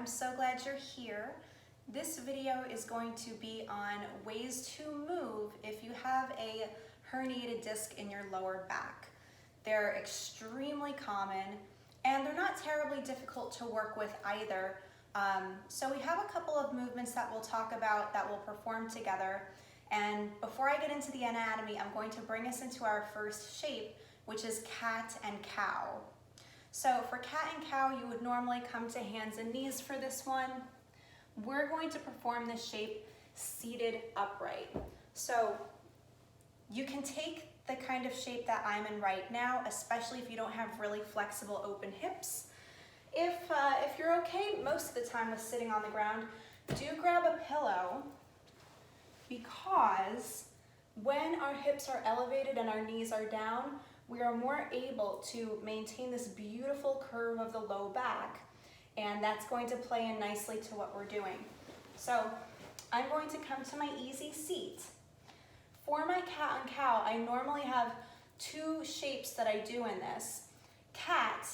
I'm so glad you're here. This video is going to be on ways to move if you have a herniated disc in your lower back. They're extremely common and they're not terribly difficult to work with either. So we have a couple of movements that we'll talk about that we'll perform together. And before I get into the anatomy, I'm going to bring us into our first shape, which is cat and cow. So for cat and cow, you would normally come to hands and knees for this one. We're going to perform this shape seated upright. So you can take the kind of shape that I'm in right now, especially if you don't have really flexible open hips. If you're okay most of the time with sitting on the ground, do grab a pillow, because when our hips are elevated and our knees are down, we are more able to maintain this beautiful curve of the low back, and that's going to play in nicely to what we're doing. So I'm going to come to my easy seat. For my cat and cow, I normally have two shapes that I do in this. Cat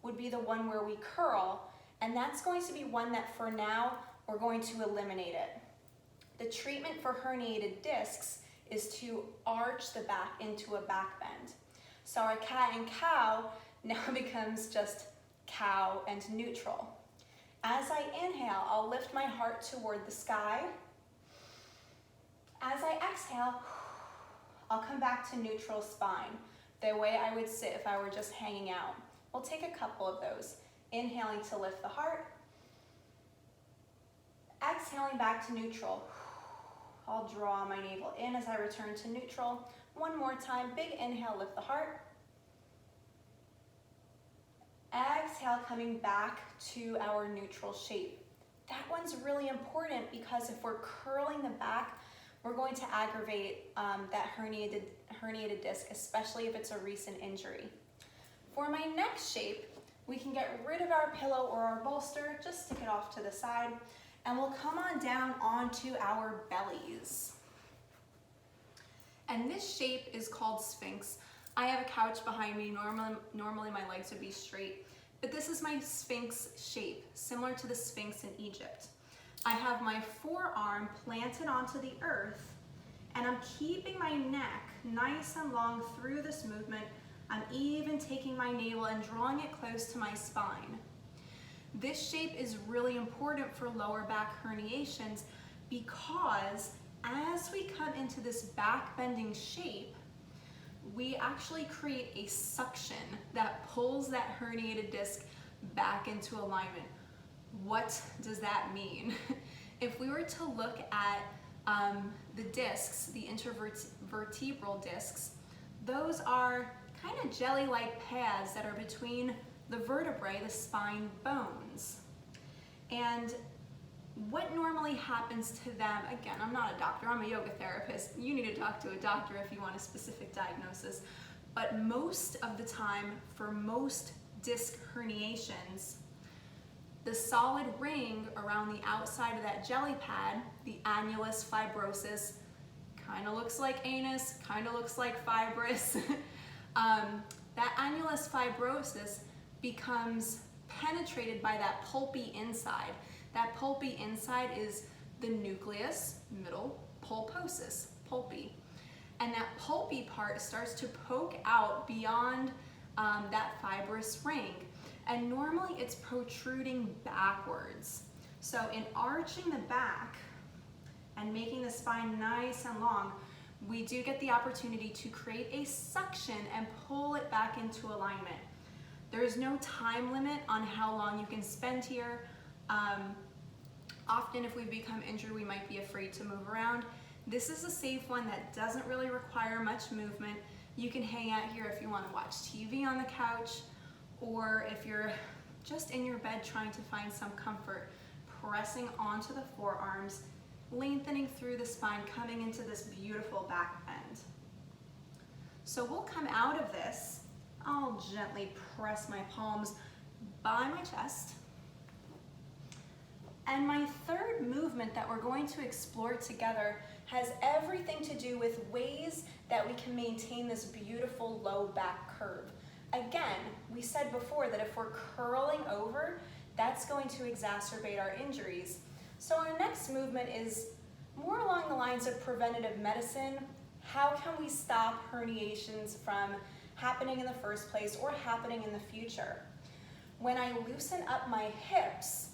would be the one where we curl, and that's going to be one that for now we're going to eliminate it. The treatment for herniated discs is to arch the back into a back bend. So our cat and cow now becomes just cow and neutral. As I inhale, I'll lift my heart toward the sky. As I exhale, I'll come back to neutral spine, the way I would sit if I were just hanging out. We'll take a couple of those. Inhaling to lift the heart. Exhaling back to neutral. I'll draw my navel in as I return to neutral. One more time, big inhale, lift the heart. Exhale, coming back to our neutral shape. That one's really important because if we're curling the back, we're going to aggravate that herniated disc, especially if it's a recent injury. For my next shape, we can get rid of our pillow or our bolster, just stick it off to the side, and we'll come on down onto our bellies. And this shape is called Sphinx. I have a couch behind me. Normally my legs would be straight, but this is my Sphinx shape, similar to the Sphinx in Egypt. I have my forearm planted onto the earth, and I'm keeping my neck nice and long through this movement. I'm even taking my navel and drawing it close to my spine. This shape is really important for lower back herniations because as we come into this back bending shape, we actually create a suction that pulls that herniated disc back into alignment. What does that mean? If we were to look at the discs, the intervertebral discs, those are kind of jelly-like pads that are between the vertebrae, the spine bones. And what normally happens to them, again, I'm not a doctor, I'm a yoga therapist. You need to talk to a doctor if you want a specific diagnosis. But most of the time, for most disc herniations, the solid ring around the outside of that jelly pad, the annulus fibrosus, kind of looks like anus, kind of looks like fibrous. That annulus fibrosus becomes penetrated by that pulpy inside. That pulpy inside is the nucleus, middle, pulposus, pulpy. And that pulpy part starts to poke out beyond that fibrous ring. And normally it's protruding backwards. So in arching the back and making the spine nice and long, we do get the opportunity to create a suction and pull it back into alignment. There is no time limit on how long you can spend here. Often if we become injured, we might be afraid to move around. This is a safe one that doesn't really require much movement. You can hang out here if you want to watch TV on the couch, or if you're just in your bed trying to find some comfort, pressing onto the forearms, lengthening through the spine, coming into this beautiful back bend. So we'll come out of this. I'll gently press my palms by my chest. And my third movement that we're going to explore together has everything to do with ways that we can maintain this beautiful low back curve. Again, we said before that if we're curling over, that's going to exacerbate our injuries. So our next movement is more along the lines of preventative medicine. How can we stop herniations from happening in the first place or happening in the future? When I loosen up my hips,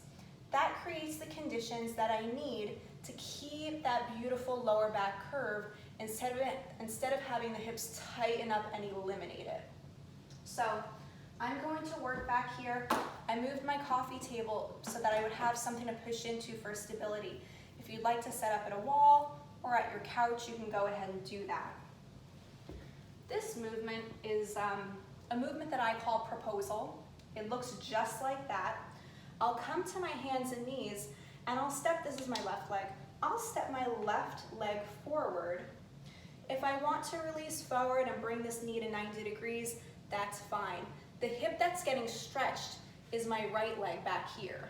that creates the conditions that I need to keep that beautiful lower back curve instead of having the hips tighten up and eliminate it. So I'm going to work back here. I moved my coffee table so that I would have something to push into for stability. If you'd like to set up at a wall or at your couch, you can go ahead and do that. This movement is a movement that I call proposal. It looks just like that. I'll come to my hands and knees and I'll step, this is my left leg, I'll step my left leg forward. If I want to release forward and bring this knee to 90 degrees, that's fine. The hip that's getting stretched is my right leg back here.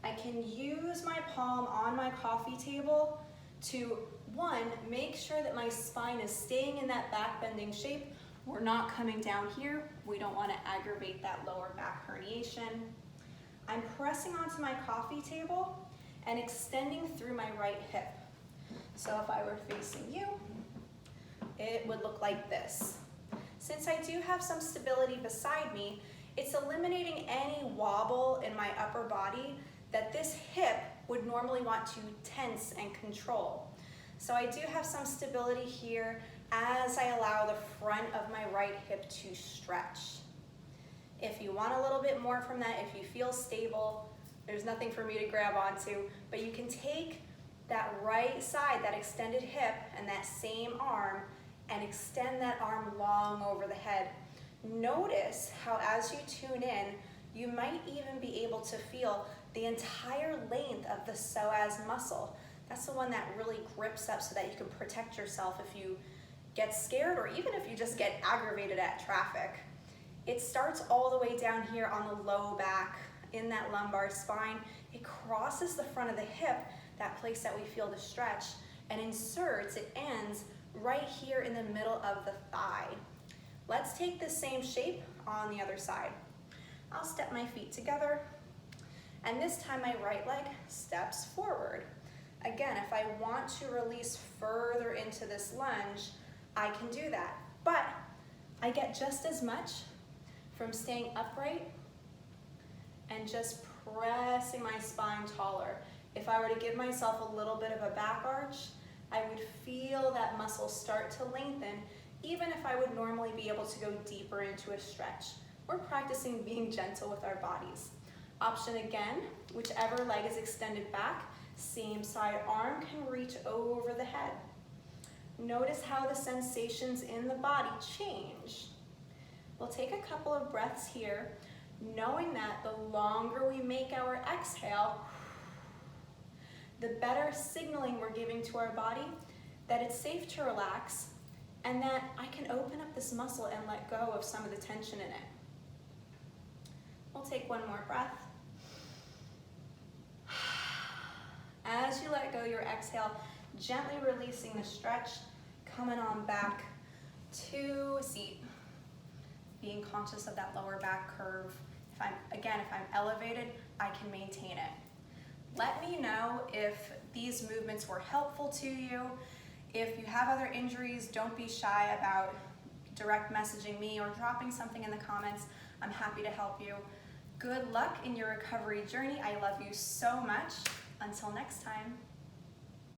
I can use my palm on my coffee table to, one, make sure that my spine is staying in that back bending shape. We're not coming down here. We don't want to aggravate that lower back herniation. I'm pressing onto my coffee table and extending through my right hip. So if I were facing you, it would look like this. Since I do have some stability beside me, it's eliminating any wobble in my upper body that this hip would normally want to tense and control. So I do have some stability here as I allow the front of my right hip to stretch. If you want a little bit more from that, if you feel stable, there's nothing for me to grab onto, but you can take that right side, that extended hip, and that same arm, and extend that arm long over the head. Notice how as you tune in, you might even be able to feel the entire length of the psoas muscle. That's the one that really grips up so that you can protect yourself if you get scared or even if you just get aggravated at traffic. It starts all the way down here on the low back in that lumbar spine. It crosses the front of the hip, that place that we feel the stretch, and inserts, it ends right here in the middle of the thigh. Let's take the same shape on the other side. I'll step my feet together, and this time my right leg steps forward. Again, if I want to release further into this lunge, I can do that. But I get just as much from staying upright and just pressing my spine taller. If I were to give myself a little bit of a back arch, I would feel that muscle start to lengthen, even if I would normally be able to go deeper into a stretch. We're practicing being gentle with our bodies. Option again, whichever leg is extended back, same side arm can reach over the head. Notice how the sensations in the body change. We'll take a couple of breaths here, knowing that the longer we make our exhale, the better signaling we're giving to our body that it's safe to relax and that I can open up this muscle and let go of some of the tension in it. We'll take one more breath. As you let go your exhale, gently releasing the stretch, coming on back to a seat. Being conscious of that lower back curve. If I'm elevated, I can maintain it. Let me know if these movements were helpful to you. If you have other injuries, don't be shy about direct messaging me or dropping something in the comments. I'm happy to help you. Good luck in your recovery journey. I love you so much. Until next time.